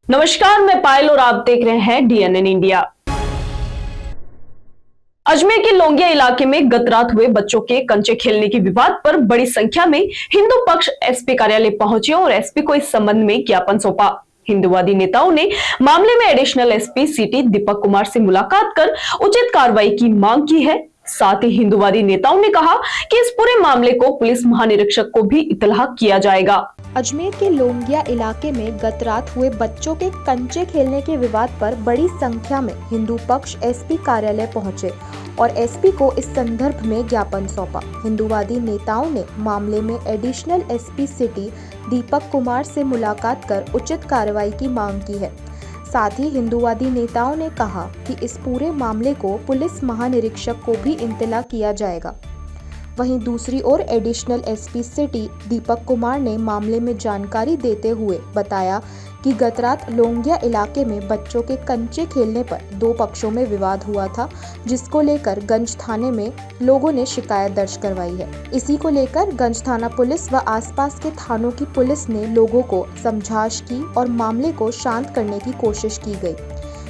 नमस्कार, मैं पायल और आप देख रहे हैं DNN इंडिया। अजमेर के लोंगिया इलाके में गत रात हुए बच्चों के कंचे खेलने के विवाद पर बड़ी संख्या में हिंदू पक्ष एसपी कार्यालय पहुंचे और एसपी को इस संबंध में ज्ञापन सौंपा। हिंदुवादी नेताओं ने मामले में additional SP city Deepak Kumar से मुलाकात कर उचित कार्रवाई की मांग की है। साथ ही हिंदुवादी नेताओं ने कहा कि इस पूरे मामले को पुलिस महानिरीक्षक को भी इत्तला किया जाएगा। अजमेर के लोंगिया इलाके में गत रात हुए बच्चों के कंचे खेलने के विवाद पर बड़ी संख्या में हिंदू पक्ष एसपी कार्यालय पहुंचे और एसपी को इस संदर्भ में ज्ञापन सौंपा। हिंदुवादी नेताओं ने मामले में additional SP city Deepak Kumar से मुलाकात कर उचित कार्रवाई की मांग की है। साथ ही हिंदुवादी नेताओं ने कहा कि इस पूरे मामले को पुलिस महानिरीक्षक को भी इत्तला किया जाएगा। वहीं दूसरी ओर additional SP city Deepak Kumar ने मामले में जानकारी देते हुए बताया कि गत रात लोंगिया इलाके में बच्चों के कंचे खेलने पर दो पक्षों में विवाद हुआ था, जिसको लेकर गंज थाने में लोगों ने शिकायत दर्ज करवाई है। इसी को लेकर गंज थाना पुलिस व आसपास के थानों की पुलिस ने लोगों को समझाइश की और मामले को शांत करने की कोशिश की गई।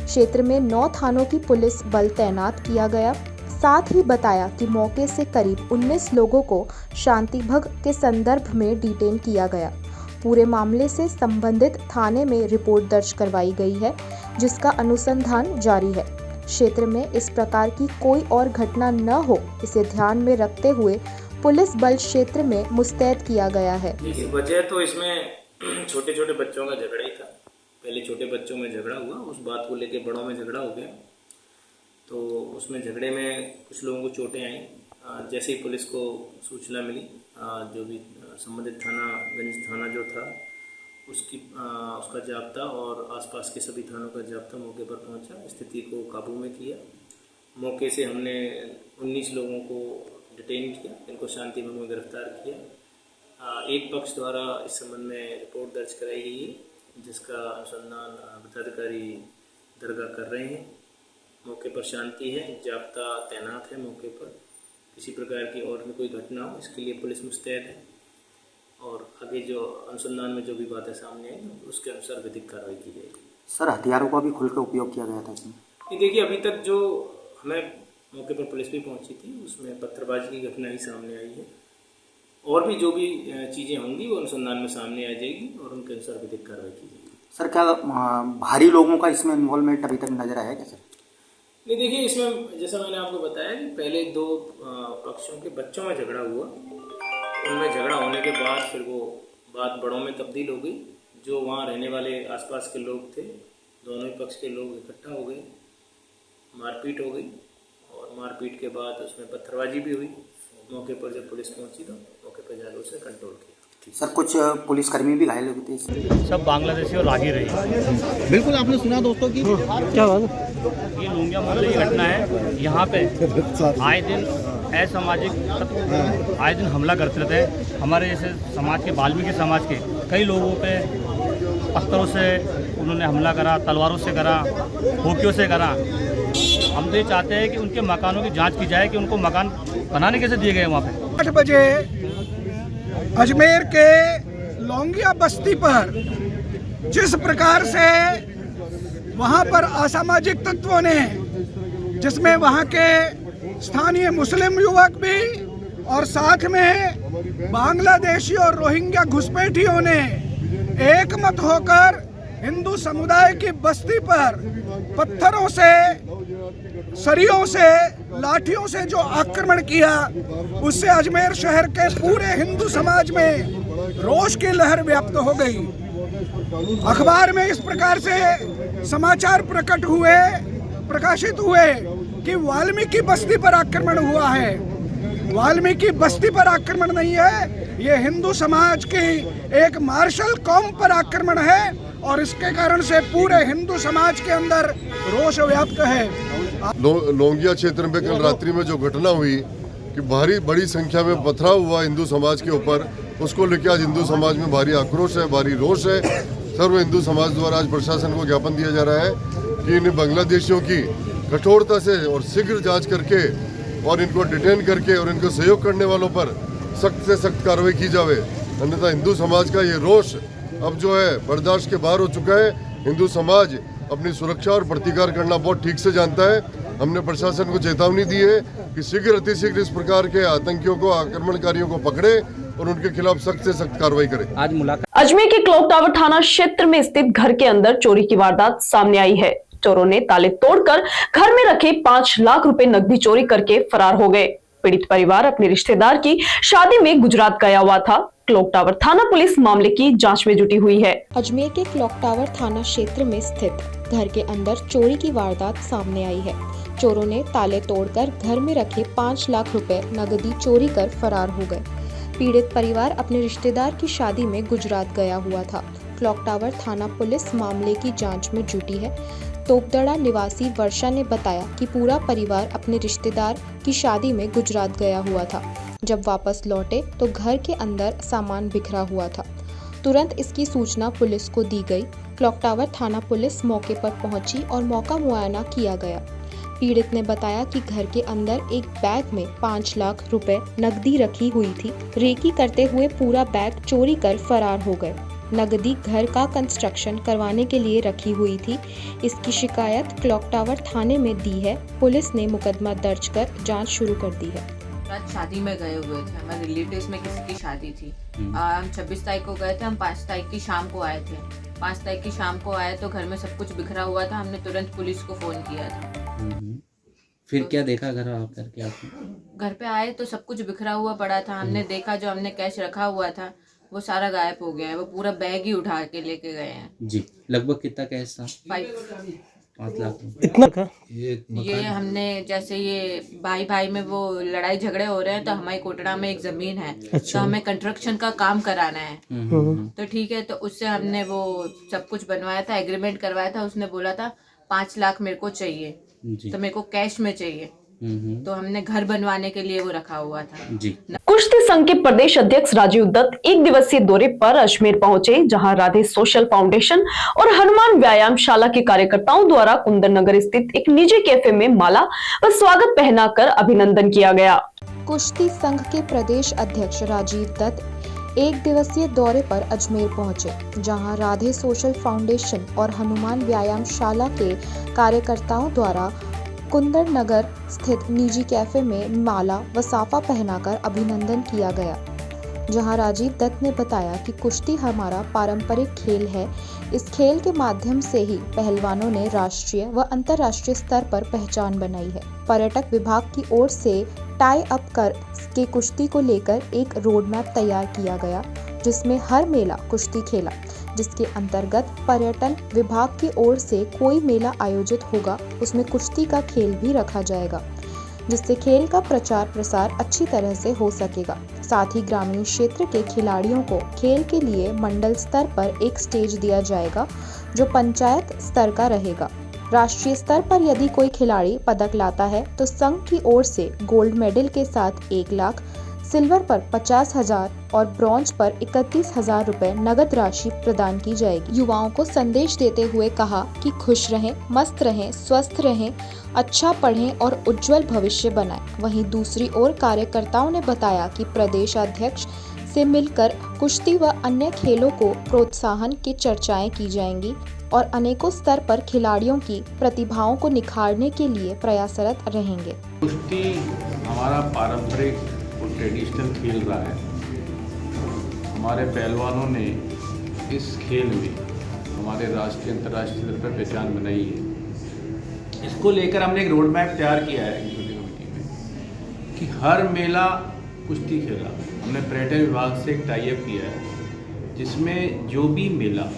क्षेत्र में 9 थानों की पुलिस बल तैनात किया गया। साथ ही बताया कि मौके से करीब 19 लोगों को शांति भंग के संदर्भ में डिटेन किया गया। पूरे मामले से संबंधित थाने में रिपोर्ट दर्ज करवाई गई है, जिसका अनुसंधान जारी है। क्षेत्र में इस प्रकार की कोई और घटना न हो, इसे ध्यान में रखते हुए पुलिस बल क्षेत्र में मुस्तैद किया गया है। वजह तो इसमें छोटे छोटे बच्चों का झगड़ा ही था। पहले छोटे बच्चों में झगड़ा हुआ, उस बात को लेकर बड़ों में झगड़ा हो गया, तो उसमें झगड़े में कुछ लोगों को चोटें आई। जैसे ही पुलिस को सूचना मिली, जो भी संबंधित थाना गंज थाना जो था उसका जाब्ता और आसपास के सभी थानों का जाब्ता मौके पर पहुंचा, स्थिति को काबू में किया। मौके से हमने 19 लोगों को डिटेन किया, इनको शांति भंग में गिरफ्तार किया। एक पक्ष द्वारा इस संबंध में रिपोर्ट दर्ज कराई गई है, जिसका अनुसंधान पदाधिकारी दरगाह कर रहे हैं। मौके पर शांति है, जाब्ता तैनात है मौके पर। किसी प्रकार की और भी कोई घटना हो, इसके लिए पुलिस मुस्तैद है और आगे जो अनुसंधान में जो भी बातें सामने आई उसके अनुसार विधिक कार्रवाई की जाएगी। सर, हथियारों का भी खुलकर उपयोग किया गया था इसमें? ये देखिए, अभी तक जो हमें मौके पर पुलिस भी पहुंची थी उसमें पत्थरबाजी की घटना ही सामने आई है। और भी जो भी चीज़ें होंगी वो अनुसंधान में सामने आ जाएगी और उनके अनुसार विधिक कार्रवाई की जाएगी। सर, क्या भारी लोगों का इसमें इन्वॉल्वमेंट अभी तक नजर आया क्या सर? नहीं, देखिए, इसमें जैसा मैंने आपको बताया कि पहले 2 पक्षों के बच्चों में झगड़ा हुआ, उनमें झगड़ा होने के बाद फिर वो बात बड़ों में तब्दील हो गई। जो वहाँ रहने वाले आसपास के लोग थे, दोनों ही पक्ष के लोग इकट्ठा हो गए, मारपीट हो गई और मारपीट के बाद उसमें पत्थरबाजी भी हुई। मौके पर जब पुलिस पहुंची तो मौके पर जाकर उसे कंट्रोल किया। सर, कुछ पुलिसकर्मी भी घायल हुए थे? सब बांग्लादेशी और राही रही। बिल्कुल, आपने सुना दोस्तों की क्या बात? ये लोंगिया मोहल्ले की घटना है। यहाँ पे आए दिन असामाजिक तत्व आए दिन हमला करते रहते हैं। हमारे जैसे समाज के, वाल्मीकि समाज के कई लोगों पे पत्थरों से उन्होंने हमला करा, तलवारों से करा, होकियों से करा। हम तो ये चाहते हैं कि उनके मकानों की जांच की जाए कि उनको मकान बनाने कैसे दिए गए वहाँ पे। 8 बजे अजमेर के लोंगिया बस्ती पर जिस प्रकार से वहाँ पर असामाजिक तत्वों ने, जिसमें वहाँ के स्थानीय मुस्लिम युवक भी और साथ में बांग्लादेशी और रोहिंग्या घुसपैठियों ने एक मत होकर हिंदू समुदाय की बस्ती पर पत्थरों से, सरियों से, लाठियों से जो आक्रमण किया, उससे अजमेर शहर के पूरे हिंदू समाज में रोष की लहर व्याप्त हो गई। अखबार में इस प्रकार से समाचार प्रकाशित हुए कि वाल्मीकि बस्ती पर आक्रमण हुआ है। वाल्मीकि बस्ती पर आक्रमण नहीं है, ये हिंदू समाज की एक मार्शल कौम पर आक्रमण है और इसके कारण से पूरे हिंदू समाज के अंदर रोष व्याप्त है। लोंगिया क्षेत्र में कल रात्रि में जो घटना हुई कि बड़ी संख्या में पथराव हुआ हिंदू समाज के ऊपर, उसको लेकर आज हिंदू समाज में भारी आक्रोश है, भारी रोष है। सर्व हिंदू समाज द्वारा आज प्रशासन को ज्ञापन दिया जा रहा है कि इन बांग्लादेशियों की कठोरता से और शीघ्र जांच करके और इनको डिटेन करके और इनको सहयोग करने वालों पर सख्त से सख्त कार्रवाई की जावे। अन्यथा हिंदू समाज का ये रोष अब जो है बर्दाश्त के बाहर हो चुका है हिंदू समाज अपनी सुरक्षा और प्रतिकार करना बहुत ठीक से जानता है। हमने प्रशासन को चेतावनी दी है कि शीघ्र अतिशीघ्र इस प्रकार के आतंकियों को, आक्रमणकारियों को पकड़े और उनके खिलाफ सख्त से सख्त कार्रवाई करें। आज मुलाकात अजमेर के क्लॉक टावर थाना क्षेत्र में स्थित घर के अंदर चोरी की वारदात सामने आई है। चोरों ने ताले तोड़कर घर में रखे 5 लाख रुपए नकदी चोरी करके फरार हो गए। पीड़ित परिवार अपने रिश्तेदार की शादी में गुजरात गया हुआ था। क्लॉक टावर थाना पुलिस मामले की जांच में जुटी हुई है। अजमेर के क्लॉक टावर थाना क्षेत्र में स्थित घर के अंदर चोरी की वारदात सामने आई है। चोरों ने ताले तोड़कर घर में रखे 5 लाख रुपए नकदी चोरी कर फरार हो गए। पीड़ित परिवार अपने रिश्तेदार की शादी में गुजरात गया हुआ था। क्लॉक टावर थाना पुलिस मामले की जांच में जुटी है। तोपदड़ा निवासी वर्षा ने बताया कि पूरा परिवार अपने रिश्तेदार की शादी में गुजरात गया हुआ था। जब वापस लौटे तो घर के अंदर सामान बिखरा हुआ था। तुरंत इसकी सूचना पुलिस को दी गई। क्लॉक टावर थाना पुलिस मौके पर पहुंची और मौका मुआयना किया गया। पीड़ित ने बताया कि घर के अंदर एक बैग में 5 लाख रुपए नकदी रखी हुई थी। रेकी करते हुए पूरा बैग चोरी कर फरार हो गए। नकदी घर का कंस्ट्रक्शन करवाने के लिए रखी हुई थी। इसकी शिकायत क्लॉक टावर थाने में दी है। पुलिस ने मुकदमा दर्ज कर जांच शुरू कर दी है। रात शादी में गए हुए थे, हमारे रिलेटिव्स में किसी की शादी थी। हम 26 तारीख को गए थे, हम 5 तारीख की शाम को आए थे। 5 तारीख की शाम को आए तो घर में सब कुछ बिखरा हुआ था। हमने तुरंत पुलिस को फोन किया था। फिर क्या देखा घर आकर के आपने? घर पे आए तो सब कुछ बिखरा हुआ पड़ा था। हमने देखा जो हमने कैश रखा हुआ था वो सारा गायब हो गया है। वो पूरा बैग ही उठा के लेके गए हैं। जी, लगभग कितना कैश था? 5 लाख। इतना का ये हमने जैसे ये भाई में वो लड़ाई झगड़े हो रहे हैं तो हमारी कोटड़ा में एक जमीन है। तो हमें कंस्ट्रक्शन का काम कराना है। तो ठीक है, तो उससे हमने वो सब कुछ बनवाया था, एग्रीमेंट करवाया था। उसने बोला था 5 लाख मेरे को चाहिए, तो मेरे को कैश में चाहिए। तो हमने घर बनवाने के लिए वो रखा हुआ था। जी। कुश्ती संघ के प्रदेश अध्यक्ष राजीव दत्त 1 दिवसीय दौरे पर अजमेर पहुंचे, जहां राधे सोशल फाउंडेशन और हनुमान व्यायामशाला के कार्यकर्ताओं द्वारा कुंदन नगर स्थित एक निजी कैफे में माला व स्वागत पहनाकर अभिनंदन किया गया। कुश्ती संघ के प्रदेश अध्यक्ष राजीव दत्त 1 दिवसीय दौरे पर अजमेर पहुंचे, जहां राधे सोशल फाउंडेशन और हनुमान व्यायामशाला के कार्यकर्ताओं द्वारा कुंदन नगर स्थित निजी कैफे में माला व साफा पहनाकर अभिनंदन किया गया। जहां राजीव दत्त ने बताया कि कुश्ती हमारा पारंपरिक खेल है। इस खेल के माध्यम से ही पहलवानों ने राष्ट्रीय व अंतर्राष्ट्रीय स्तर पर पहचान बनाई है। पर्यटक विभाग की ओर से टाई अप कर के कुश्ती को लेकर एक रोड मैप तैयार किया गया, जिसमें हर मेला कुश्ती खेला, जिसके अंतर्गत पर्यटन विभाग की ओर से कोई मेला आयोजित होगा उसमें कुश्ती का खेल भी रखा जाएगा, जिससे खेल का प्रचार प्रसार अच्छी तरह से हो सकेगा। साथ ही ग्रामीण क्षेत्र के खिलाड़ियों को खेल के लिए मंडल स्तर पर एक स्टेज दिया जाएगा, जो पंचायत स्तर का रहेगा। राष्ट्रीय स्तर पर यदि कोई खिलाड़ी पदक लाता है तो संघ की ओर से गोल्ड मेडल के साथ 1 लाख, सिल्वर पर 50,000 और ब्रॉन्ज पर 31,000 रुपए नगद राशि प्रदान की जाएगी। युवाओं को संदेश देते हुए कहा कि खुश रहें, मस्त रहें, स्वस्थ रहें, अच्छा पढ़ें और उज्जवल भविष्य बनाएं। वहीं दूसरी ओर कार्यकर्ताओं ने बताया कि प्रदेश अध्यक्ष से मिलकर कुश्ती व अन्य खेलों को प्रोत्साहन की चर्चाएं की जाएंगी और अनेकों स्तर पर खिलाड़ियों की प्रतिभाओं को निखारने के लिए प्रयासरत रहेंगे। कुश्ती हमारा पारंपरिक और ट्रेडिशनल खेल रहा है। हमारे पहलवानों ने इस खेल में हमारे राष्ट्रीय अंतर्राष्ट्रीय स्तर पर पहचान बनाई है। इसको लेकर हमने एक रोड मैप तैयार किया है एक्जीक्यूटिव कमेटी में कि हर मेला कुश्ती खेला। हमने पर्यटन विभाग से एक टाई अप किया है, जिसमें जो भी मेला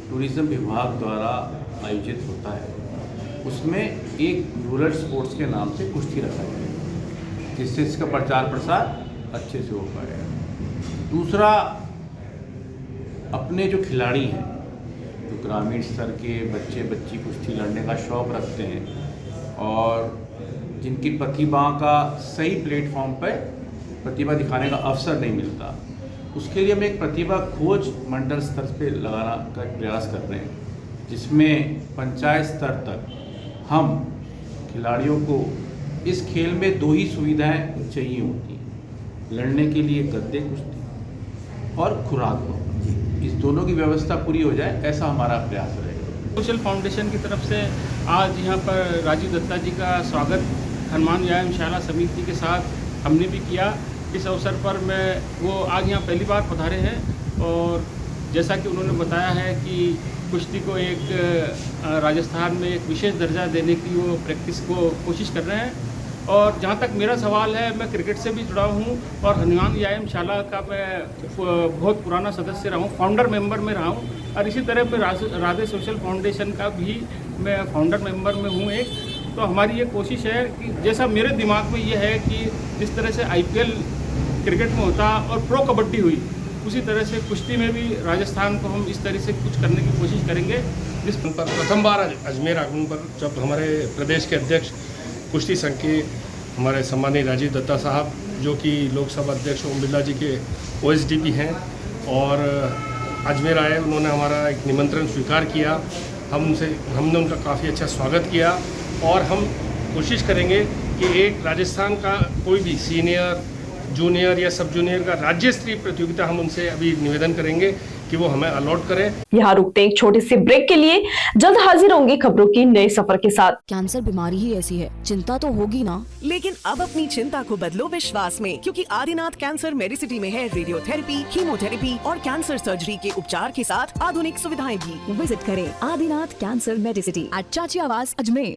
टूरिज्म विभाग द्वारा आयोजित होता है उसमें एक रूरल स्पोर्ट्स के नाम से कुश्ती रखा जाए, जिससे इसका प्रचार प्रसार अच्छे से हो पाएगा। दूसरा, अपने जो खिलाड़ी हैं, जो ग्रामीण स्तर के बच्चे बच्ची कुश्ती लड़ने का शौक़ रखते हैं और जिनकी प्रतिभा का सही प्लेटफॉर्म पर प्रतिभा दिखाने का अवसर नहीं मिलता, उसके लिए हम एक प्रतिभा खोज मंडल स्तर पे लगाना का प्रयास कर रहे हैं, जिसमें पंचायत स्तर तक हम खिलाड़ियों को इस खेल में 2 ही सुविधाएं चाहिए होती हैं, लड़ने के लिए गद्दे कुश्ती और खुराक। इस दोनों की व्यवस्था पूरी हो जाए, ऐसा हमारा प्रयास रहेगा। सोशल फाउंडेशन की तरफ से आज यहाँ पर राजीव दत्ता जी का स्वागत हनुमान व्यायामशाला समिति के साथ हमने भी किया। इस अवसर पर वो आज यहाँ पहली बार पधारे हैं और जैसा कि उन्होंने बताया है कि कुश्ती को एक राजस्थान में एक विशेष दर्जा देने की वो प्रैक्टिस को कोशिश कर रहे हैं। और जहाँ तक मेरा सवाल है, मैं क्रिकेट से भी जुड़ा हूँ और हनुमान व्यायामशाला का मैं बहुत पुराना सदस्य रहा हूँ, फाउंडर मेंबर में रहा हूँ और इसी तरह मैं राधे सोशल फाउंडेशन का भी मैं फाउंडर मेंबर में हूँ एक। तो हमारी ये कोशिश है कि जैसा मेरे दिमाग में ये है कि जिस तरह से IPL क्रिकेट में होता और प्रो कबड्डी हुई, उसी तरह से कुश्ती में भी राजस्थान को हम इस तरह से कुछ करने की कोशिश करेंगे। जिस पर प्रथम बार अजमेर आगमन पर जब हमारे प्रदेश के अध्यक्ष कुश्ती संघ के हमारे सम्मानीय राजीव दत्ता साहब, जो कि लोकसभा अध्यक्ष ओम बिरला जी के OSDP हैं, और अजमेर आए, उन्होंने हमारा एक निमंत्रण स्वीकार किया। हमने उनका काफ़ी अच्छा स्वागत किया और हम कोशिश करेंगे कि एक राजस्थान का कोई भी सीनियर, जूनियर या सब जूनियर का राज्य स्तरीय प्रतियोगिता हम उनसे अभी निवेदन करेंगे कि वो हमें अलॉट करें। यहाँ रुकते हैं एक छोटे से ब्रेक के लिए, जल्द हाजिर होंगे खबरों की नए सफर के साथ। कैंसर बीमारी ही ऐसी है, चिंता तो होगी ना, लेकिन अब अपनी चिंता को बदलो विश्वास में, क्योंकि आदिनाथ कैंसर मेडिसिटी में है रेडियोथेरेपी, कीमोथेरेपी और कैंसर सर्जरी के उपचार के साथ आधुनिक सुविधाएं भी। विजिट करें आदिनाथ कैंसर मेडिसिटी एट चाची आवास Ajmer.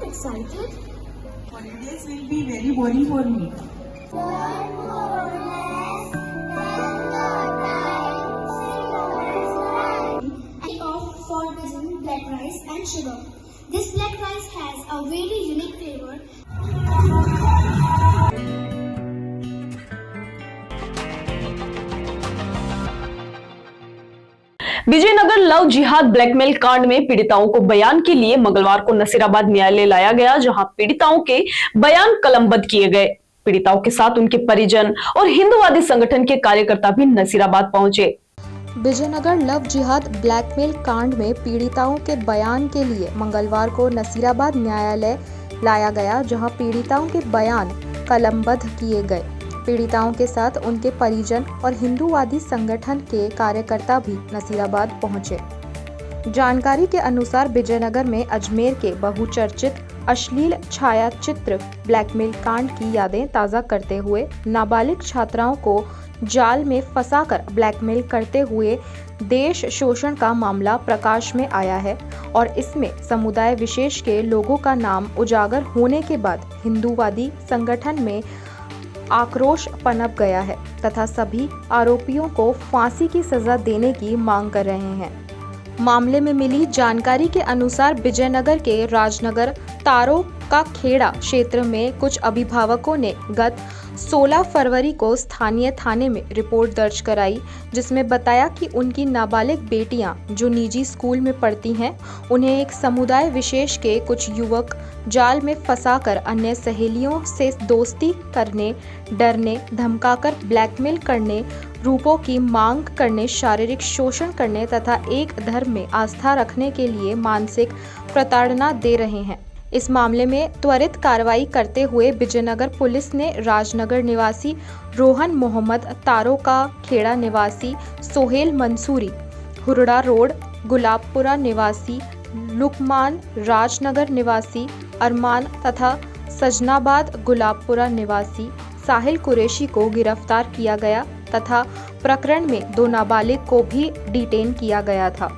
Excited? Holidays will be very boring for me. I opt for using black rice and sugar. This black rice has a very unique flavor. Vijayanagar love जिहाद ब्लैकमेल कांड में पीड़िताओं को बयान के लिए मंगलवार को नसीराबाद न्यायालय लाया गया, जहां पीड़िताओं के बयान कलमबद्ध किए गए। पीड़िताओं के साथ उनके परिजन और हिंदूवादी संगठन के कार्यकर्ता भी नसीराबाद पहुंचे। विजयनगर लव जिहाद ब्लैकमेल कांड में पीड़िताओं के बयान के लिए मंगलवार को नसीराबाद न्यायालय लाया गया, जहां पीड़िताओं के बयान कलमबद्ध किए गए। पीड़िताओं के साथ उनके परिजन और हिंदूवादी संगठन के कार्यकर्ता भी नसीराबाद पहुंचे। जानकारी के अनुसार विजयनगर में अजमेर के बहुचर्चित अश्लील छायाचित्र ब्लैकमेल कांड की यादें ताज़ा करते हुए नाबालिग छात्राओं को जाल में फंसाकर ब्लैकमेल करते हुए देश शोषण का मामला प्रकाश में आया है और इसमें समुदाय विशेष के लोगों का नाम उजागर होने के बाद हिंदूवादी संगठन में आक्रोश पनप गया है तथा सभी आरोपियों को फांसी की सजा देने की मांग कर रहे हैं। मामले में मिली जानकारी के अनुसार विजयनगर के राजनगर तारो का खेड़ा क्षेत्र में कुछ अभिभावकों ने गत 16 फरवरी को स्थानीय थाने में रिपोर्ट दर्ज कराई, जिसमें बताया कि उनकी नाबालिग बेटियां जो निजी स्कूल में पढ़ती हैं, उन्हें एक समुदाय विशेष के कुछ युवक जाल में फंसाकर अन्य सहेलियों से दोस्ती करने, डरने, धमकाकर ब्लैकमेल करने, रूपों की मांग करने, शारीरिक शोषण करने तथा एक धर्म में आस्था रखने के लिए मानसिक प्रताड़ना दे रहे हैं। इस मामले में त्वरित कार्रवाई करते हुए विजयनगर पुलिस ने राजनगर निवासी रोहन मोहम्मद, तारो का खेड़ा निवासी सोहेल मंसूरी, हुरड़ा रोड गुलाबपुरा निवासी लुकमान, राजनगर निवासी अरमान तथा सजनाबाद गुलाबपुरा निवासी साहिल कुरैशी को गिरफ्तार किया गया तथा प्रकरण में 2 नाबालिग को भी डिटेन किया गया था।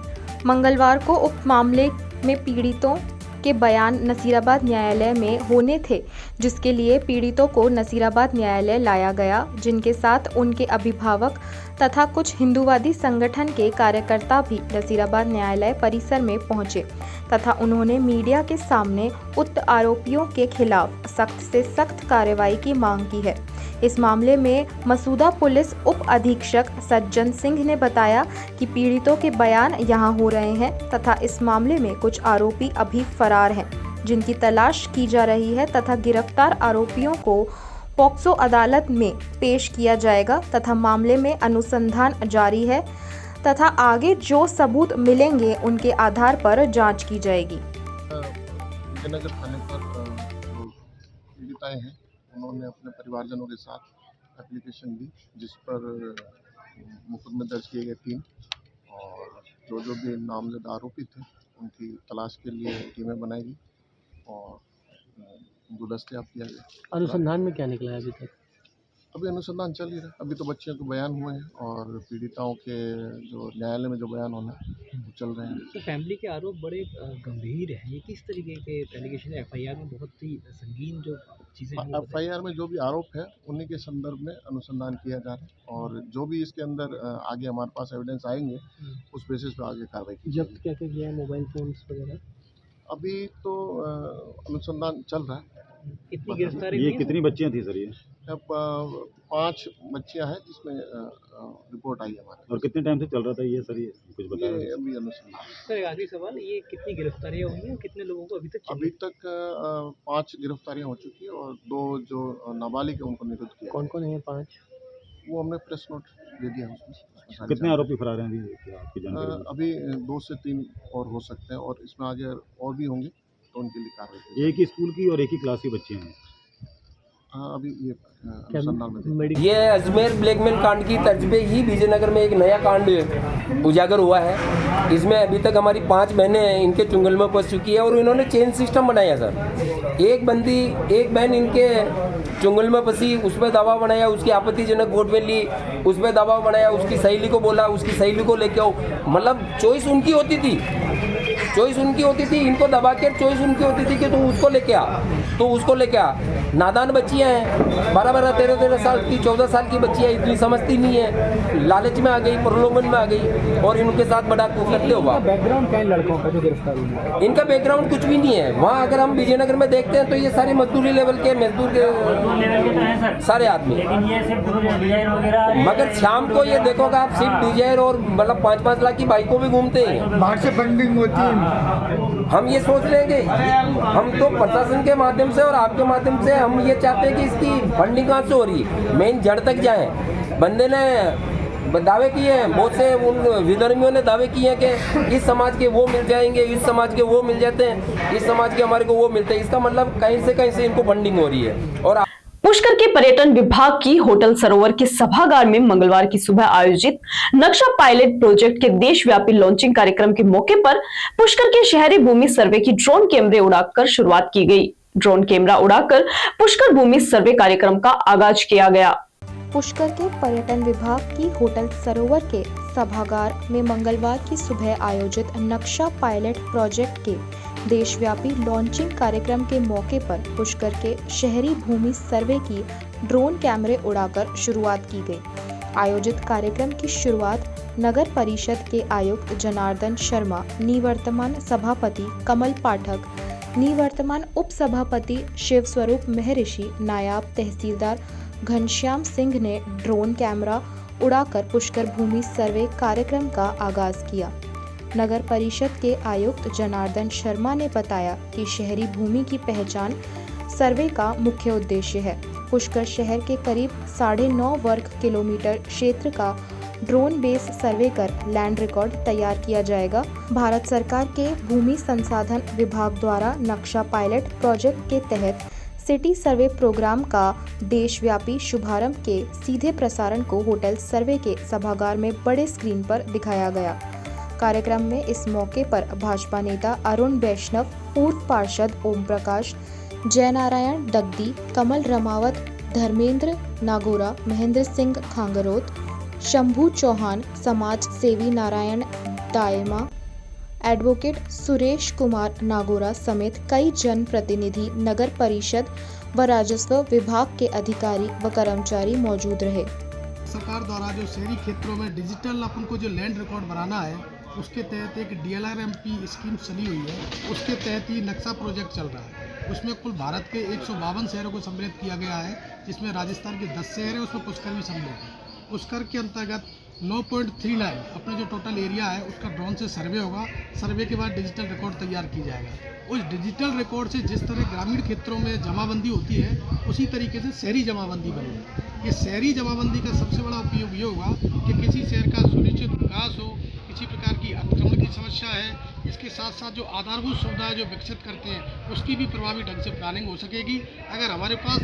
मंगलवार को उक्त मामले में पीड़ितों के बयान नसीराबाद न्यायालय में होने थे, जिसके लिए पीड़ितों को नसीराबाद न्यायालय लाया गया, जिनके साथ उनके अभिभावक तथा कुछ हिंदूवादी संगठन के कार्यकर्ता भी नसीराबाद न्यायालय परिसर में पहुंचे तथा उन्होंने मीडिया के सामने उक्त आरोपियों के खिलाफ सख्त से सख्त कार्रवाई की मांग की है। इस मामले में मसूदा पुलिस उप अधीक्षक सज्जन सिंह ने बताया कि पीड़ितों के बयान यहां हो रहे हैं तथा इस मामले में कुछ आरोपी अभी फरार हैं, जिनकी तलाश की जा रही है तथा गिरफ्तार आरोपियों को पॉक्सो अदालत में पेश किया जाएगा तथा मामले में अनुसंधान जारी है तथा आगे जो सबूत मिलेंगे उनके आधार पर जांच की जाएगी। विजयनगर थाने पर जो पीड़िताएं हैं, उन्होंने अपने परिवारजनों के साथ एप्लीकेशन दी जिस पर मुकदमे दर्ज किए गए 3 और जो भी नामजद आरोपी थे उनकी तलाश के लिए टीमें बनाई गई और उनको दस्तयाब किया गया। अनुसंधान में क्या निकला है अभी तक? अभी अनुसंधान चल ही रहा है। अभी तो बच्चियों के बयान हुए हैं और पीड़िताओं के जो न्यायालय में जो बयान होना है वो चल रहे हैं। तो फैमिली के आरोप बड़े गंभीर हैं। ये किस तरीके के एलिगेशन है? एफआईआर में बहुत ही संगीन जो चीज़ें हैं। एफआईआर में जो भी आरोप है उन्हीं के संदर्भ में अनुसंधान किया जा रहा है और जो भी इसके अंदर आगे हमारे पास एविडेंस आएंगे उस बेसिस पे आगे कार्रवाई की जाएगी। जब्त क्या क्या किया है? मोबाइल फोन्स वगैरह? अभी तो अनुसंधान चल रहा है। कितनी गिरफ्तारी? ये कितनी बच्चियां थी सर? ये अब 5 बच्चियां हैं जिसमें रिपोर्ट आई है हमारे। और कितने टाइम से चल रहा था ये सर? ये कुछ बता रहे हैं? ये अभी अनुसंधान। सर एक आखिरी सवाल, ये कितनी गिरफ्तारियाँ हुई हैं? कितने लोगों को अभी तक 5 गिरफ्तारियां हो चुकी है और 2 जो नाबालिग है उनको निरुद्ध किया। कौन कौन है 5? वो हमने प्रेस नोट दे दिया उसमें। कितने आरोपी फरार हैं अभी आपकी जानकारी? अभी 2 से 3 और हो सकते हैं और इसमें आगे और भी होंगे तो उनके लिए कार्रवाई। एक ही स्कूल की और एक ही क्लास की बच्चियां हैं। हाँ, अभी ये अनुसंधान में ये अजमेर ब्लैकमेल कांड की तर्ज पे ही विजयनगर में एक नया कांड उजागर हुआ है। इसमें अभी तक हमारी 5 बहनें इनके चुंगल में फंस चुकी है और इन्होंने चेन सिस्टम बनाया सर। एक बहन इनके चुंगल में फंसी, उस पर दबाव बनाया, उसकी आपत्तिजनक वोट ली, उस पर दबाव बनाया, उसकी सहेली को बोला, उसकी सहेली को लेके आओ। मतलब चॉइस उनकी होती थी, इनको दबा के चॉइस उनकी होती थी कि तू उसको लेके आ, नादान बच्चियां हैं, 12-12, 13-13 साल की, 14 साल की बच्चियां, इतनी समझती नहीं है, लालच में आ गई, प्रलोभन में आ गई और इनके साथ बड़ा करते हुआ। बैकग्राउंड क्या है लड़कों का जो गिरफ्तार हुआ? इनका बैकग्राउंड कुछ भी नहीं है। वहाँ अगर हम विजयनगर में देखते हैं तो ये सारे मजदूरी लेवल के सारे आदमी, मगर शाम को ये देखोगे आप सिर्फ डिजायर और मतलब 5-5 लाख की बाइकों भी घूमते हैं, बाहर से फंडिंग होती है। हम ये सोच लेंगे, हम तो प्रशासन के माध्यम से और आपके माध्यम से हम ये चाहते हैं कि इसकी फंडिंग कहाँ से हो रही है, मेन जड़ तक जाए। बंदे ने दावे किए हैं, बहुत से उन विधर्मियों ने दावे किए हैं कि इस समाज के वो मिल जाएंगे, इस समाज के वो मिल जाते हैं, इस समाज के हमारे को वो मिलते हैं। इसका मतलब कहीं से इनको फंडिंग हो रही है। और पुष्कर के पर्यटन विभाग की होटल सरोवर के सभागार में मंगलवार की सुबह आयोजित नक्शा पायलट प्रोजेक्ट के देशव्यापी लॉन्चिंग कार्यक्रम के मौके पर पुष्कर के शहरी भूमि सर्वे की ड्रोन कैमरे उड़ाकर शुरुआत की गई। ड्रोन कैमरा उड़ाकर पुष्कर भूमि सर्वे कार्यक्रम का आगाज किया गया। पुष्कर के पर्यटन विभाग की होटल सरोवर के सभागार में मंगलवार की सुबह आयोजित नक्शा पायलट प्रोजेक्ट के देशव्यापी लॉन्चिंग कार्यक्रम के मौके पर पुष्कर के शहरी भूमि सर्वे की ड्रोन कैमरे उड़ाकर शुरुआत की गई। आयोजित कार्यक्रम की शुरुआत नगर परिषद के आयुक्त जनार्दन शर्मा, निवर्तमान सभापति कमल पाठक, निवर्तमान उप सभापति शिव स्वरूप महर्षि, नायब तहसीलदार घनश्याम सिंह ने ड्रोन कैमरा उड़ाकर पुष्कर भूमि सर्वे कार्यक्रम का आगाज किया। नगर परिषद के आयुक्त जनार्दन शर्मा ने बताया कि शहरी भूमि की पहचान सर्वे का मुख्य उद्देश्य है। पुष्कर शहर के करीब 9.5 वर्ग किलोमीटर क्षेत्र का ड्रोन बेस सर्वे कर लैंड रिकॉर्ड तैयार किया जाएगा। भारत सरकार के भूमि संसाधन विभाग द्वारा नक्शा पायलट प्रोजेक्ट के तहत सिटी सर्वे प्रोग्राम का देशव्यापी शुभारंभ के सीधे प्रसारण को होटल सर्वे के सभागार में बड़े स्क्रीन पर दिखाया गया। कार्यक्रम में इस मौके पर भाजपा नेता अरुण वैष्णव, पूर्व पार्षद ओम प्रकाश, जयनारायण दग्दी, कमल रमावत, धर्मेंद्र नागोरा, महेंद्र सिंह खांगरोत, शंभू चौहान, समाज सेवी नारायण दायमा, एडवोकेट सुरेश कुमार नागोरा समेत कई जनप्रतिनिधि, नगर परिषद व राजस्व विभाग के अधिकारी व कर्मचारी मौजूद रहे। सरकार द्वारा जो शहरी क्षेत्रों में डिजिटल अपन को जो लैंड रिकॉर्ड बनाना है, उसके तहत एक DLRMP स्कीम चली हुई है। उसके तहत ही नक्शा प्रोजेक्ट चल रहा है। उसमें कुल भारत के 152 शहरों को सम्मिलित किया गया है, जिसमें राजस्थान के 10 शहर हैं, उसमें पुष्कर भी सम्मिलित है। पुष्कर के अंतर्गत 9.39 अपना जो टोटल एरिया है उसका ड्रोन से सर्वे होगा। सर्वे के बाद डिजिटल रिकॉर्ड तैयार की जाएगा। उस डिजिटल रिकॉर्ड से जिस तरह ग्रामीण क्षेत्रों में जमाबंदी होती है, उसी तरीके से शहरी जमाबंदी बनेगी। ये शहरी जमाबंदी का सबसे बड़ा उपयोग ये होगा कि किसी शहर का सुनिश्चित विकास हो, किसी प्रकार की अतिक्रमण की समस्या है, इसके साथ साथ जो आधारभूत सुविधाएं जो विकसित करते हैं उसकी भी प्रभावी ढंग से प्लानिंग हो सकेगी। अगर हमारे पास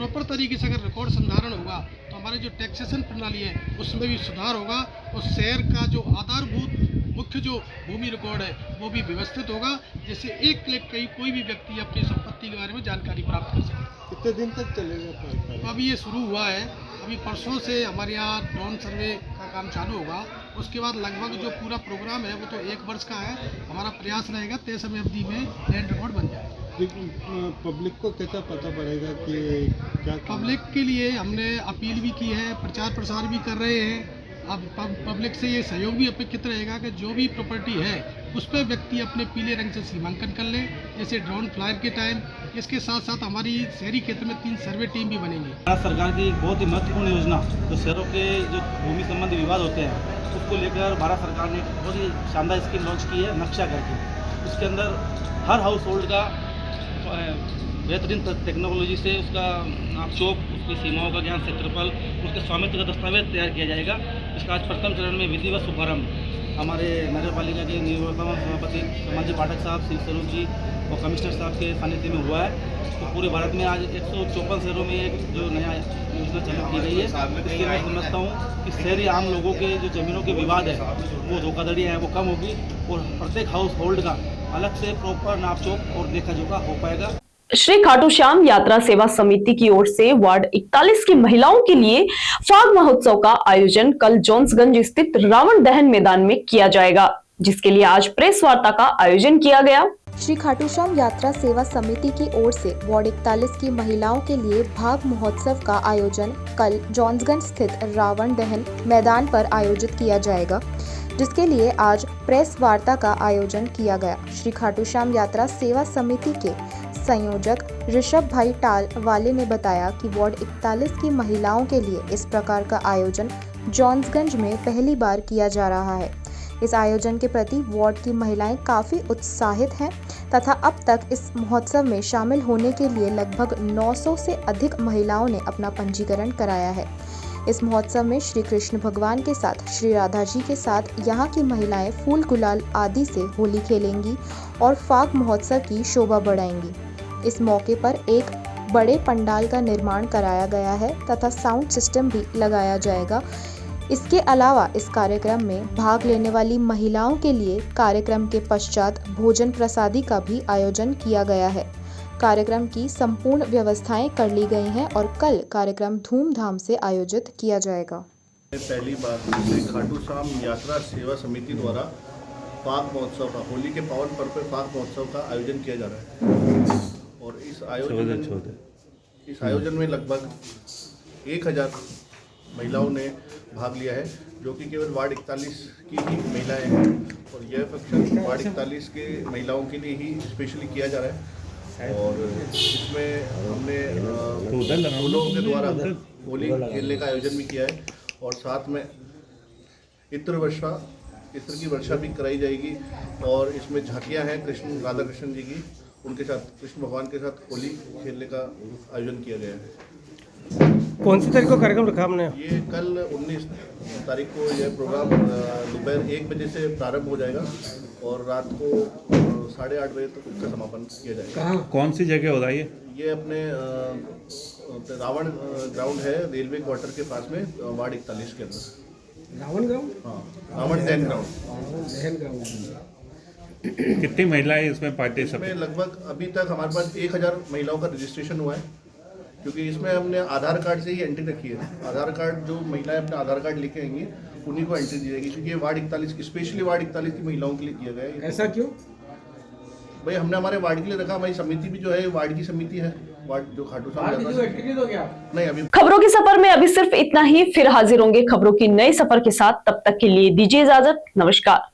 प्रॉपर तरीके से अगर रिकॉर्ड संधारण होगा तो हमारी जो टैक्सेशन प्रणाली है उसमें भी सुधार होगा और शहर का जो आधारभूत मुख्य जो भूमि रिकॉर्ड है वो भी व्यवस्थित होगा, जिससे एक क्लिक कहीं कोई भी व्यक्ति अपनी संपत्ति के बारे में जानकारी प्राप्त कर सके। कितने दिन तक चलेगा? अभी ये शुरू हुआ है, अभी परसों से हमारे यहाँ ड्रोन सर्वे का काम चालू होगा। उसके बाद लगभग जो पूरा प्रोग्राम है वो तो 1 वर्ष का है। हमारा प्रयास रहेगा तय समय अवधि में लैंड रिकॉर्ड बन जाए। पब्लिक को कैसा पता पड़ेगा कि क्या? पब्लिक के लिए हमने अपील भी की है, प्रचार प्रसार भी कर रहे हैं। अब पब्लिक से ये सहयोग भी अपेक्षित रहेगा कि जो भी प्रॉपर्टी है उस पर व्यक्ति अपने पीले रंग से सीमांकन कर ले, जैसे ड्रोन फ्लायर के टाइम। इसके साथ साथ हमारी शहरी क्षेत्र में 3 सर्वे टीम भी बनेंगी। भारत सरकार की एक बहुत ही महत्वपूर्ण योजना जो शहरों के जो भूमि संबंधी विवाद होते हैं उसको लेकर भारत सरकार ने एक बहुत ही शानदार स्कीम लॉन्च की है, नक्शा करके। उसके अंदर हर हाउस होल्ड का बेहतरीन टेक्नोलॉजी से उसका चौक, उसकी सीमाओं का ज्ञान, क्षेत्रफल, उसके स्वामित्व का दस्तावेज तैयार किया जाएगा। इसका आज प्रथम चरण में विधिवत शुभारंभ हमारे नगर पालिका के निवर्तमान सभापति समाजी पाठक साहब, श्री स्वरूप जी और कमिश्नर साहब के सानिध्य में हुआ है। तो पूरे भारत में आज 154 शहरों में एक जो नया योजना चालू की गई है, इसलिए मैं समझता हूँ कि शहरी आम लोगों के जो ज़मीनों के विवाद है वो धोखाधड़ियाँ हैं वो कम होगी और प्रत्येक हाउस होल्ड का अलग से प्रॉपर नापचोक और देखा जोखा हो पाएगा। श्री खाटू श्याम यात्रा सेवा समिति की ओर से वार्ड 41 की महिलाओं के लिए फाग महोत्सव का आयोजन कल जॉन्सगंज स्थित रावण दहन मैदान में किया जाएगा, जिसके लिए आज प्रेस वार्ता का आयोजन किया गया। श्री खाटू श्याम यात्रा सेवा समिति की ओर से वार्ड 41 की महिलाओं के लिए फाग महोत्सव का आयोजन कल जॉन्सगंज स्थित रावण दहन मैदान पर आयोजित किया जाएगा, जिसके लिए आज प्रेस वार्ता का आयोजन किया गया। श्री खाटू श्याम यात्रा सेवा समिति के संयोजक ऋषभ भाई टाल वाले ने बताया कि वार्ड 41 की महिलाओं के लिए इस प्रकार का आयोजन जॉन्सगंज में पहली बार किया जा रहा है। इस आयोजन के प्रति वार्ड की महिलाएं काफ़ी उत्साहित हैं तथा अब तक इस महोत्सव में शामिल होने के लिए लगभग 900 से अधिक महिलाओं ने अपना पंजीकरण कराया है। इस महोत्सव में श्री कृष्ण भगवान के साथ श्री राधा जी के साथ यहाँ की महिलाएं फूल गुलाल आदि से होली खेलेंगी और फाग महोत्सव की शोभा बढ़ाएंगी। इस मौके पर एक बड़े पंडाल का निर्माण कराया गया है तथा साउंड सिस्टम भी लगाया जाएगा। इसके अलावा इस कार्यक्रम में भाग लेने वाली महिलाओं के लिए कार्यक्रम के पश्चात भोजन प्रसादी का भी आयोजन किया गया है। कार्यक्रम की संपूर्ण व्यवस्थाएं कर ली गई हैं और कल कार्यक्रम धूमधाम से आयोजित किया जाएगा। पहली बार श्री खाटू श्याम यात्रा सेवा समिति द्वारा फाग महोत्सव का, होली के पावन पर्व पर फाग महोत्सव का आयोजन किया जा रहा है और इस आयोजन में लगभग 1000 महिलाओं ने भाग लिया है, जो कि केवल वार्ड 41 की ही महिलाएं हैं और यह फंक्शन वार्ड 41 के महिलाओं के लिए ही स्पेशली किया जा रहा है। और इसमें हमने फूलों के द्वारा होली खेलने का आयोजन भी किया है और साथ में इत्र की वर्षा भी कराई जाएगी और इसमें झांकियाँ हैं राधा कृष्ण जी की, उनके साथ कृष्ण भगवान के साथ होली खेलने का आयोजन किया गया है। कौन सी तारीख को कार्यक्रम रखा हमने? ये कल 19 तारीख को यह प्रोग्राम दोपहर 1 बजे से प्रारंभ हो जाएगा और रात को 8:30 बजे तक उसका समापन किया जाएगा। कौन सी जगह हो रहा है ये? अपने रावण ग्राउंड है, रेलवे क्वार्टर के पास में, वार्ड 41 के अंदर। रावण ग्राउंड? हाँ, रावण दहन ग्राउंड। कितनी महिलाएं इसमें पार्टिसिपेट? इसमें लगभग अभी तक हमारे पास 1000 महिलाओं का रजिस्ट्रेशन हुआ है, क्योंकि इसमें हमने आधार कार्ड से ही एंट्री रखी है। आधार कार्ड, जो महिलाएं अपना आधार कार्ड लेके आएंगी उन्हीं को एंट्री दी जाएगी, क्योंकि ये वार्ड 41 स्पेशली वार्ड 41 की महिलाओं के लिए किया गया है। ऐसा क्यों भाई? हमने हमारे वार्ड के लिए रखा। हमारी समिति भी जो है वार्ड की समिति है, वार्ड जो खाटू श्याम नहीं। अभी खबरों के सफर में अभी सिर्फ इतना ही, फिर हाजिर होंगे खबरों की नई सफर के साथ। तब तक के लिए दीजिए इजाजत। नमस्कार।